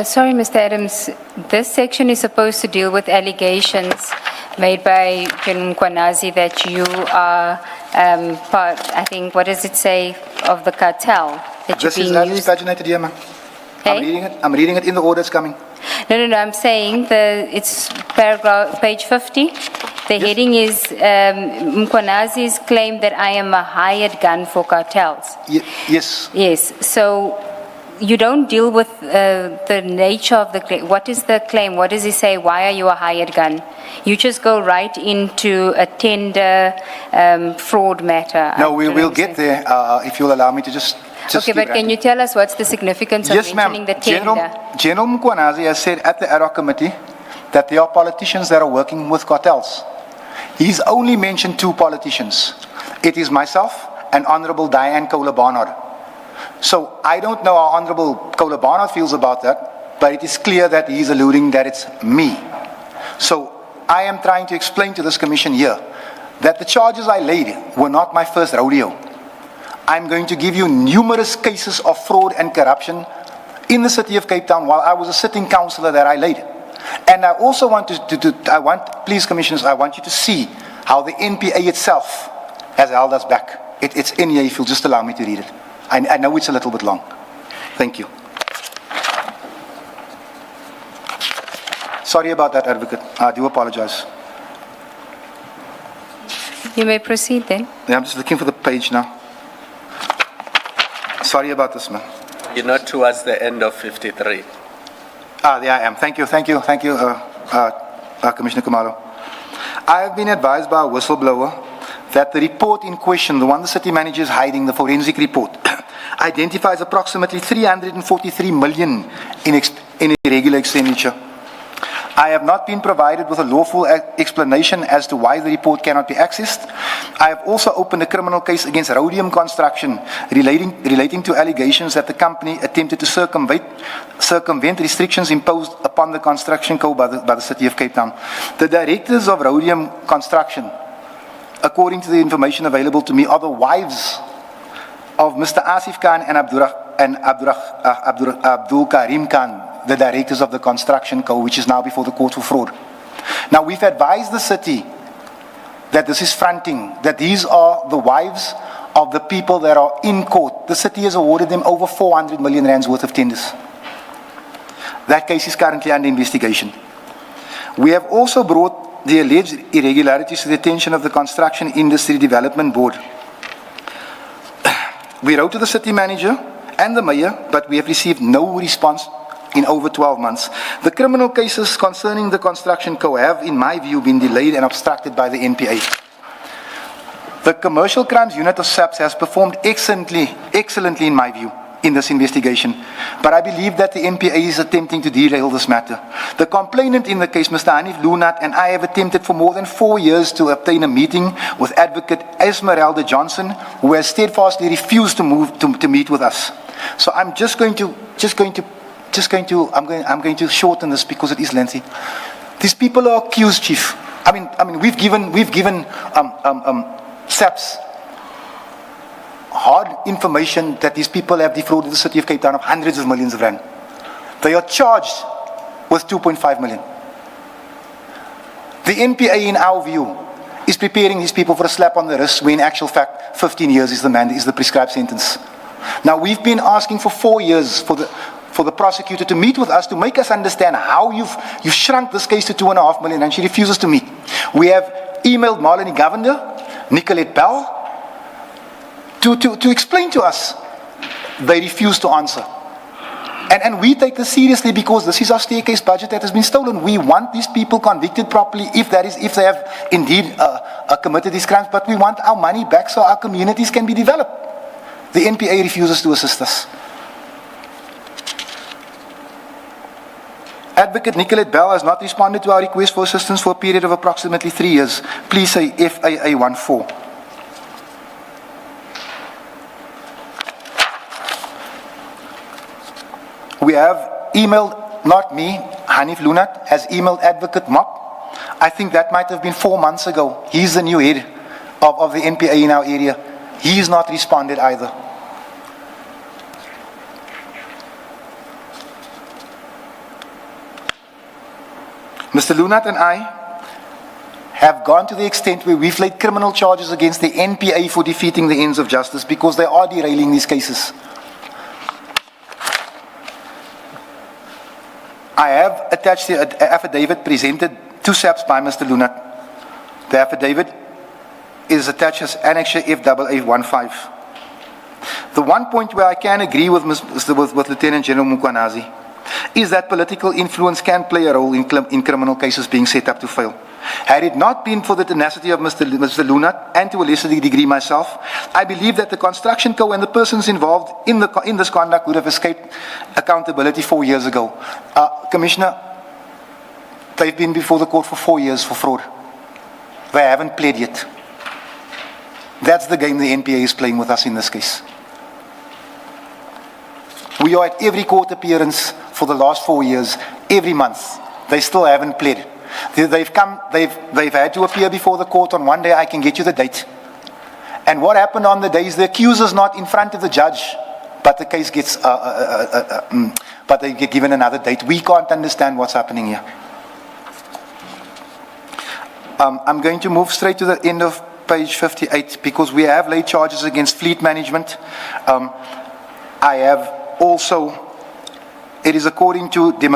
Sorry, Mr. Adams, this section is supposed to deal with allegations made by General Mkhwanazi that you are part, I think, what does it say, of the cartel that you're being used. This is paginated here, ma'am. Hey? I'm reading it in the order it's coming. No, I'm saying it's paragraph, page 50. The heading is Mkhwanazi's claim that I am a hired gun for cartels. Yes. Yes, so you don't deal with the nature of the claim. What is the claim? What does he say? Why are you a hired gun? You just go right into a tender fraud matter. No, we will get there if you'll allow me to just okay, but can you tell us what's the significance of mentioning the tender? General Mkhwanazi has said at the ad hoc committee that there are politicians that are working with cartels. He's only mentioned two politicians. It is myself and Honorable Diane Kola-Barnard. So I don't know how Honorable Kola-Barnard feels about that, but it is clear that he's alluding that it's me. So I am trying to explain to this commission here that the charges I laid were not my first rodeo. I'm going to give you numerous cases of fraud and corruption in the city of Cape Town while I was a sitting councillor that I laid. And I also want please commissioners, I want you to see how the NPA itself has held us back. It's in here if you'll just allow me to read it. I know it's a little bit long. Thank you. Sorry about that, Advocate. I do apologize. You may proceed then. Yeah, I'm just looking for the page now. Sorry about this, man. You're not towards the end of 53. There I am. Thank you, Commissioner Kumalo. I have been advised by a whistleblower that the report in question, the one the city manager is hiding, the forensic report, identifies approximately 343 million in irregular expenditure. I have not been provided with a lawful explanation as to why the report cannot be accessed. I have also opened a criminal case against Rhodium Construction relating to allegations that the company attempted to circumvent restrictions imposed upon the construction code by the city of Cape Town. The directors of Rhodium Construction, according to the information available to me, are the wives of Mr. Asif Khan and Abdul Karim Khan, the directors of the construction code, which is now before the court for fraud. Now, we've advised the city that this is fronting, that these are the wives of the people that are in court. The city has awarded them over 400 million rands worth of tenders. That case is currently under investigation. We have also brought the alleged irregularities to the attention of the Construction Industry Development Board. We wrote to the city manager and the mayor, but we have received no response in over 12 months. The criminal cases concerning the construction code have, in my view, been delayed and obstructed by the NPA. The Commercial Crimes Unit of SAPS has performed excellently in my view, in this investigation, but I believe that the NPA is attempting to derail this matter. The complainant in the case, Mr. Hanif Lunat, and I have attempted for more than 4 years to obtain a meeting with Advocate Esmeralda Johnson, who has steadfastly refused to meet with us. So I'm going to shorten this because it is lengthy. These people are accused, Chief. I mean, we've given SAPS hard information that these people have defrauded the city of Cape Town of hundreds of millions of rand. They are charged with 2.5 million. The NPA, in our view, is preparing these people for a slap on the wrist, when in actual fact 15 years is the prescribed sentence. Now, we've been asking for 4 years for the prosecutor to meet with us to make us understand how you've shrunk this case to 2.5 million, and she refuses to meet. We have emailed Marlene Govender, Nicolette Bell, to explain to us. They refuse to answer. And we take this seriously because this is our staircase budget that has been stolen. We want these people convicted properly if they have indeed committed these crimes, but we want our money back so our communities can be developed. The NPA refuses to assist us. Advocate Nicolette Bell has not responded to our request for assistance for a period of approximately 3 years. Please say FAA 14. We have emailed, not me, Hanif Lunat has emailed Advocate Mok. I think that might have been 4 months ago. He's the new head of the NPA in our area. He's not responded either. Mr. Lunat and I have gone to the extent where we've laid criminal charges against the NPA for defeating the ends of justice because they are derailing these cases. I have attached the affidavit presented to SAPS by Mr. Lunat. The affidavit is attached as Annexure FAA15. The one point where I can agree with Lieutenant General Mkhwanazi is that political influence can play a role in criminal cases being set up to fail. Had it not been for the tenacity of Mr. Lunat and to a lesser degree myself, I believe that the construction co and the persons involved in this conduct would have escaped accountability 4 years ago. Commissioner, they've been before the court for 4 years for fraud. They haven't played yet. That's the game the NPA is playing with us in this case. We are at every court appearance for the last 4 years, every month. They still haven't played. They've had to appear before the court on one day. I can get you the date. And what happened on the day is the accuser's not in front of the judge, but the case gets, but they get given another date. We can't understand what's happening here. I'm going to move straight to the end of page 58 because we have laid charges against fleet management. I have also, it is according to the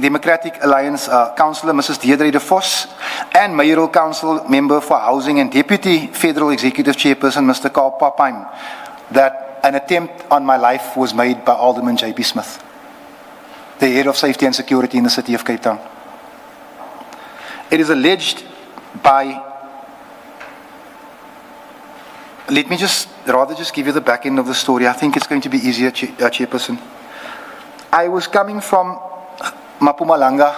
Democratic Alliance Councillor Mrs. Deirdre de Vos and Mayoral Council Member for Housing and Deputy Federal Executive Chairperson Mr. Carl Papheim that an attempt on my life was made by Alderman J.P. Smith, the head of safety and security in the city of Cape Town. It is alleged by, let me just give you the back end of the story. I think it's going to be easier, Chairperson. I was coming from Mpumalanga,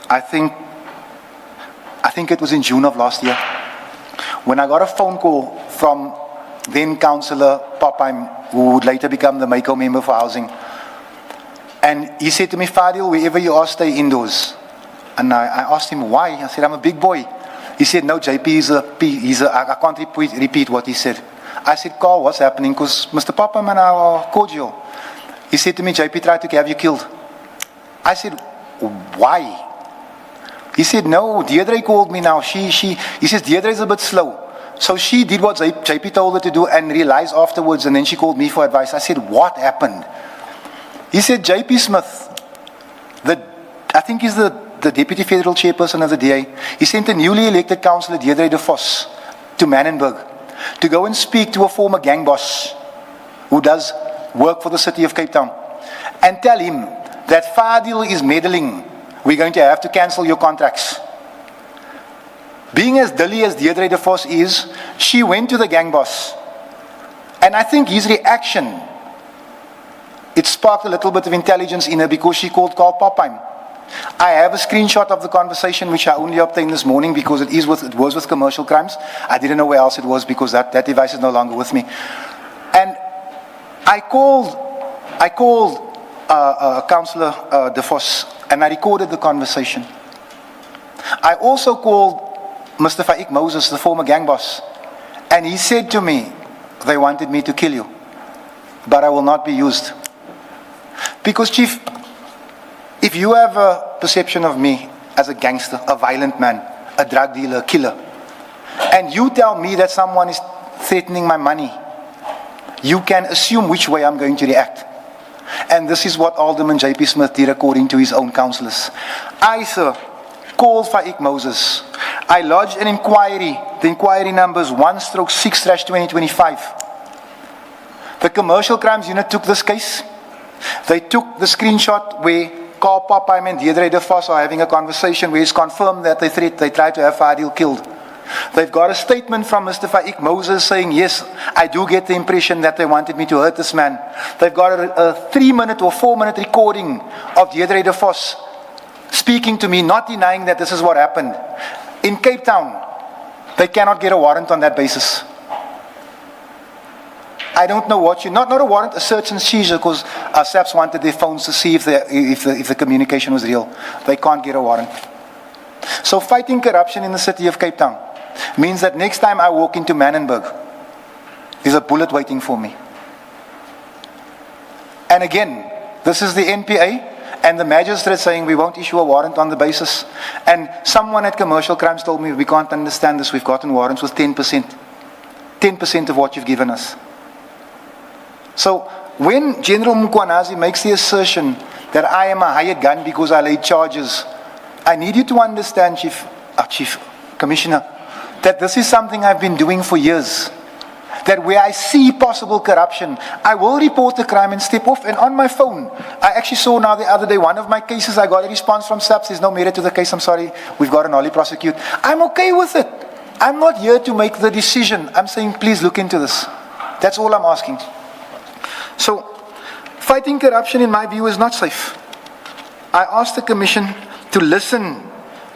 I think it was in June of last year, when I got a phone call from then Councillor Papheim, who would later become the MACO member for housing. And he said to me, Fadiel, wherever you are, stay indoors. And I asked him why. I said, I'm a big boy. He said, no, JP, I can't repeat what he said. I said, Carl, what's happening? Because Mr. Papheim and I are cordial. He said to me, JP tried to have you killed. I said, why? He said, no, Deirdre called me now. He says, Deirdre is a bit slow. So she did what JP told her to do and realized afterwards, and then she called me for advice. I said, what happened? He said, JP Smith, I think he's the Deputy Federal Chairperson of the DA. He sent a newly elected councillor, Deirdre de Vos, to Manenberg to go and speak to a former gang boss who does work for the city of Cape Town and tell him that Fadiel is meddling. We're going to have to cancel your contracts. Being as dilly as Deirdre de Vos is, she went to the gang boss. And I think his reaction, it sparked a little bit of intelligence in her because she called Carl Papheim. I have a screenshot of the conversation which I only obtained this morning because it was with commercial crimes. I didn't know where else it was because that device is no longer with me. And I called Councillor de Vos and I recorded the conversation. I also called Mr. Faik Moses, the former gang boss, and he said to me, they wanted me to kill you, but I will not be used. Because, Chief, if you have a perception of me as a gangster, a violent man, a drug dealer, a killer, and you tell me that someone is threatening my money, you can assume which way I'm going to react. And this is what Alderman J.P. Smith did according to his own councillors. I, sir, called Faik Moses. I lodged an inquiry. The inquiry number is 1/6/2025. The Commercial Crimes Unit took this case. They took the screenshot where Carl Papheim and Deirdre de Vos are having a conversation where it's confirmed that they tried to have Fadiel killed. They've got a statement from Mr. Faik Moses saying, yes, I do get the impression that they wanted me to hurt this man. They've got a 3-minute or 4-minute recording of Deirdre de Vos speaking to me, not denying that this is what happened. In Cape Town, they cannot get a warrant on that basis. I don't know what not a warrant, a search and seizure, because SAPS wanted their phones to see if the communication was real. They can't get a warrant. So fighting corruption in the city of Cape Town means that next time I walk into Manenberg, there's a bullet waiting for me. And again, this is the NPA, and the magistrate saying we won't issue a warrant on the basis. And someone at Commercial Crimes told me we can't understand this. We've gotten warrants with 10%. 10% of what you've given us. So when General Mkhwanazi makes the assertion that I am a hired gun because I laid charges, I need you to understand, Chief Commissioner, that this is something I've been doing for years. That where I see possible corruption, I will report the crime and step off. And on my phone, I actually saw now the other day, one of my cases, I got a response from SAPS, there's no merit to the case, I'm sorry, we've got an Ollie prosecute. I'm okay with it. I'm not here to make the decision. I'm saying, please look into this. That's all I'm asking. So, fighting corruption, in my view, is not safe. I asked the Commission to listen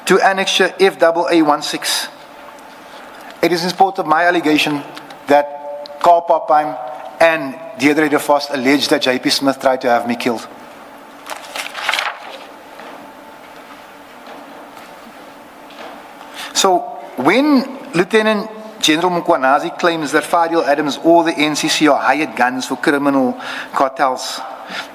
to Annexure FAA16. It is in support of my allegation that Carl Popheim and Deirdre de Vos alleged that J.P. Smith tried to have me killed. So, when Lieutenant General Mkhwanazi claims that Fadiel Adams or the NCC are hired guns for criminal cartels,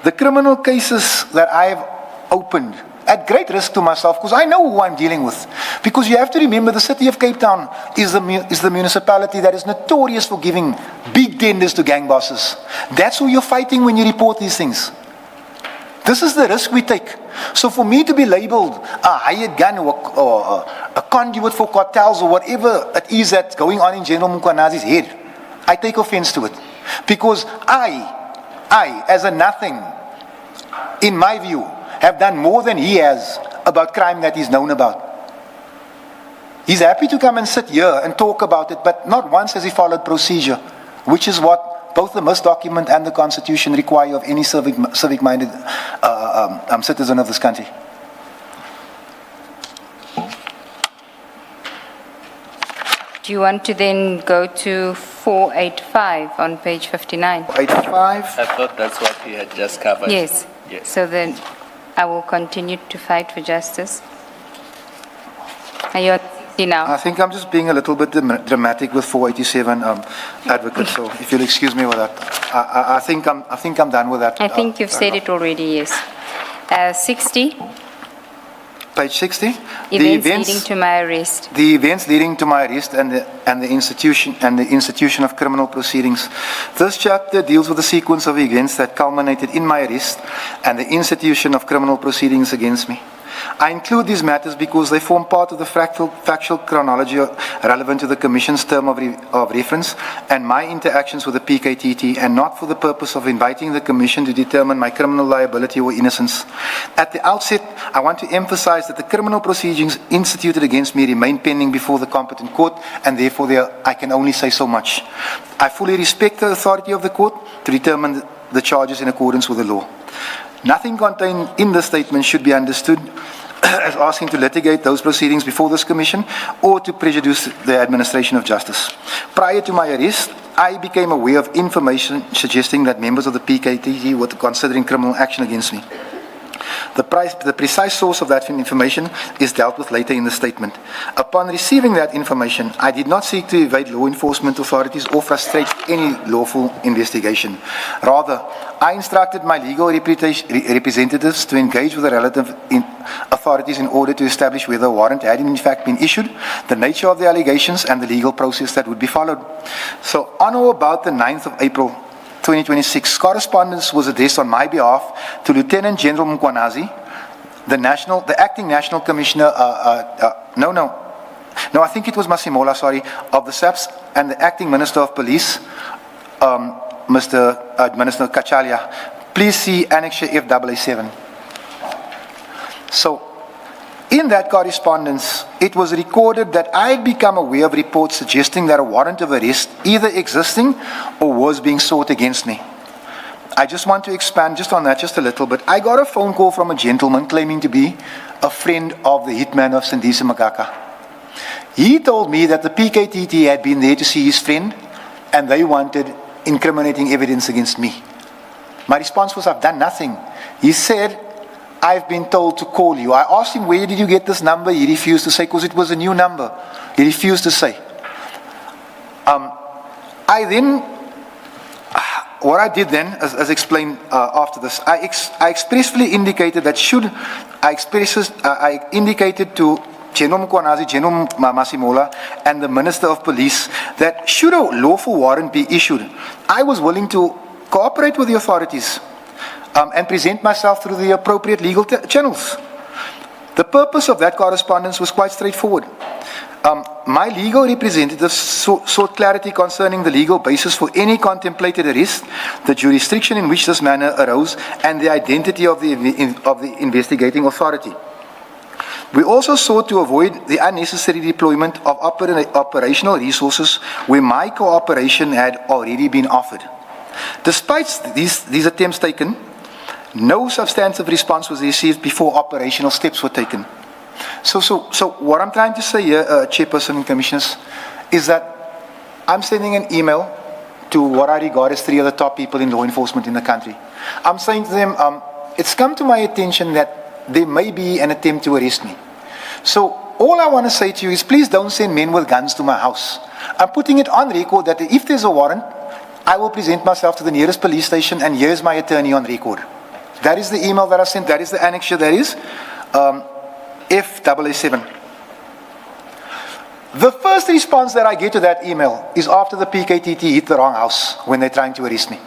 the criminal cases that I have opened, at great risk to myself, because I know who I'm dealing with. Because you have to remember, the city of Cape Town is the municipality that is notorious for giving big tenders to gang bosses. That's who you're fighting when you report these things. This is the risk we take. So for me to be labeled a hired gun or a conduit for cartels or whatever it is that's going on in General Mkhwanazi's head, I take offense to it. Because I, as a nothing, in my view, have done more than he has about crime that he's known about. He's happy to come and sit here and talk about it, but not once has he followed procedure, which is what both the MIS document and the Constitution require of any civic-minded citizen of this country. Do you want to then go to 485 on page 59? 85. I thought that's what he had just covered. Yes. Yes. So then I will continue to fight for justice. Are you at 60 now? I think I'm just being a little bit dramatic with 487, advocate. So if you'll excuse me with that, I think I'm done with that. I think you've said it already, yes. 60, Page 60. events leading to my arrest. The events leading to my arrest and the institution of criminal proceedings. This chapter deals with the sequence of events that culminated in my arrest and the institution of criminal proceedings against me. I include these matters because they form part of the factual chronology relevant to the Commission's term of reference and my interactions with the PKTT, and not for the purpose of inviting the Commission to determine my criminal liability or innocence. At the outset, I want to emphasize that the criminal proceedings instituted against me remain pending before the competent court, and therefore I can only say so much. I fully respect the authority of the court to determine the charges in accordance with the law. Nothing contained in this statement should be understood as asking to litigate those proceedings before this Commission or to prejudice the administration of justice. Prior to my arrest, I became aware of information suggesting that members of the PKTT were considering criminal action against me. The precise source of that information is dealt with later in the statement. Upon receiving that information, I did not seek to evade law enforcement authorities or frustrate any lawful investigation. Rather, I instructed my legal representatives to engage with the relative authorities in order to establish whether a warrant had in fact been issued, the nature of the allegations, and the legal process that would be followed. So, on or about the 9th of April, 2026, correspondence was addressed on my behalf to Lieutenant General Mkhwanazi, the acting National Commissioner, no, I think it was Masimola, sorry, of the SAPS, and the acting Minister of Police, Minister Kachalia. Please see Annexure FAA7. So, in that correspondence, it was recorded that I had become aware of reports suggesting that a warrant of arrest either existing or was being sought against me. I just want to expand just on that just a little bit. I got a phone call from a gentleman claiming to be a friend of the hitman of Sindisi Magaka. He told me that the PKTT had been there to see his friend and they wanted incriminating evidence against me. My response was, I've done nothing. He said, I've been told to call you. I asked him, where did you get this number? He refused to say, because it was a new number. He refused to say. I then what I did then, as explained after this, I expressly indicated that I indicated to General Mkhwanazi, General Masimola, and the Minister of Police that should a lawful warrant be issued, I was willing to cooperate with the authorities and present myself through the appropriate legal channels. The purpose of that correspondence was quite straightforward. My legal representatives sought clarity concerning the legal basis for any contemplated arrest, the jurisdiction in which this matter arose, and the identity of the investigating authority. We also sought to avoid the unnecessary deployment of operational resources where my cooperation had already been offered. Despite these attempts taken, no substantive response was received before operational steps were taken. So what I'm trying to say here, Chairperson and Commissioners, is that I'm sending an email to what I regard as 3 of the top people in law enforcement in the country. I'm saying to them, it's come to my attention that there may be an attempt to arrest me. So all I want to say to you is please don't send men with guns to my house. I'm putting it on record that if there's a warrant, I will present myself to the nearest police station, and here's my attorney on record. That is the email that I sent. That is the annexure. That is F7. The first response that I get to that email is after the PKTT hit the wrong house when they're trying to arrest me.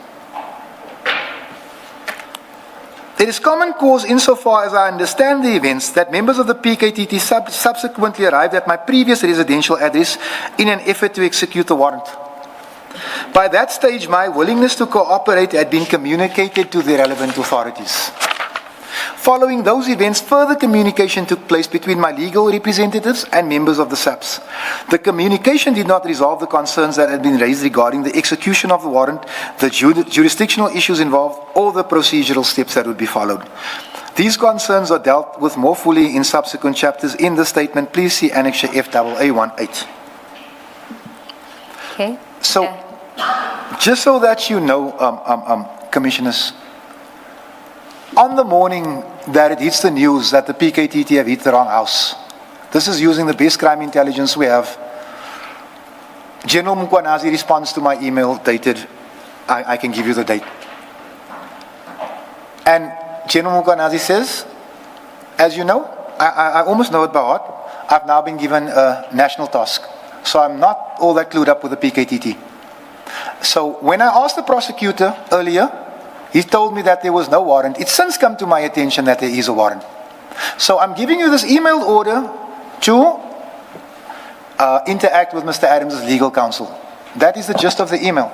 It is common cause insofar as I understand the events that members of the PKTT subsequently arrived at my previous residential address in an effort to execute the warrant. By that stage, my willingness to cooperate had been communicated to the relevant authorities. Following those events, further communication took place between my legal representatives and members of the SAPS. The communication did not resolve the concerns that had been raised regarding the execution of the warrant, the jurisdictional issues involved, or the procedural steps that would be followed. These concerns are dealt with more fully in subsequent chapters in the statement. Please see Annexure FAA18. Okay. So, just so that you know, Commissioners, on the morning that it hits the news that the PKTT have hit the wrong house, this is using the best crime intelligence we have, General Mkhwanazi responds to my email dated, I can give you the date. And General Mkhwanazi says, as you know, I almost know it by heart, I've now been given a national task. So I'm not all that clued up with the PKTT. So when I asked the prosecutor earlier, he told me that there was no warrant. It's since come to my attention that there is a warrant. So I'm giving you this emailed order to interact with Mr. Adams' legal counsel. That is the gist of the email.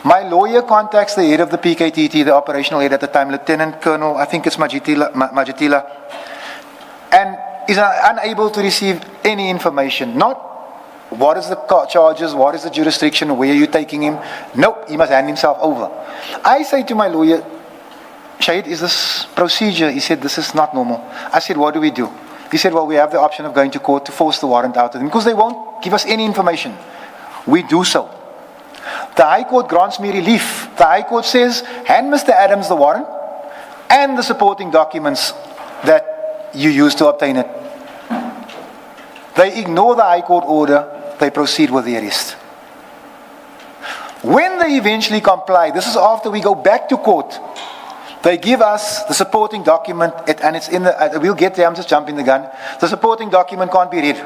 My lawyer contacts the head of the PKTT, the operational head at the time, Lieutenant Colonel, I think it's Majitila, and is unable to receive any information. Not what is the charges, what is the jurisdiction, where are you taking him? Nope, he must hand himself over. I say to my lawyer, Shahid, is this procedure? He said, this is not normal. I said, what do we do? He said, well, we have the option of going to court to force the warrant out of them because they won't give us any information. We do so. The High Court grants me relief. The High Court says, hand Mr. Adams the warrant and the supporting documents that you used to obtain it. They ignore the High Court order. They proceed with the arrest. When they eventually comply, this is after we go back to court, they give us the supporting document, and it's in the, we'll get there, I'm just jumping the gun. The supporting document can't be read.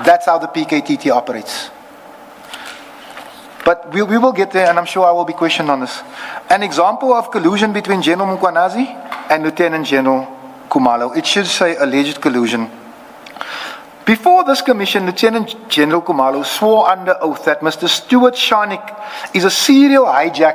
That's how the PKTT operates. But we will get there, and I'm sure I will be questioned on this. An example of collusion between General Mkhwanazi and Lieutenant General Khumalo. It should say alleged collusion. Before this commission, Lieutenant General Khumalo swore under oath that Mr. Stuart Sharnik is a serial hijacker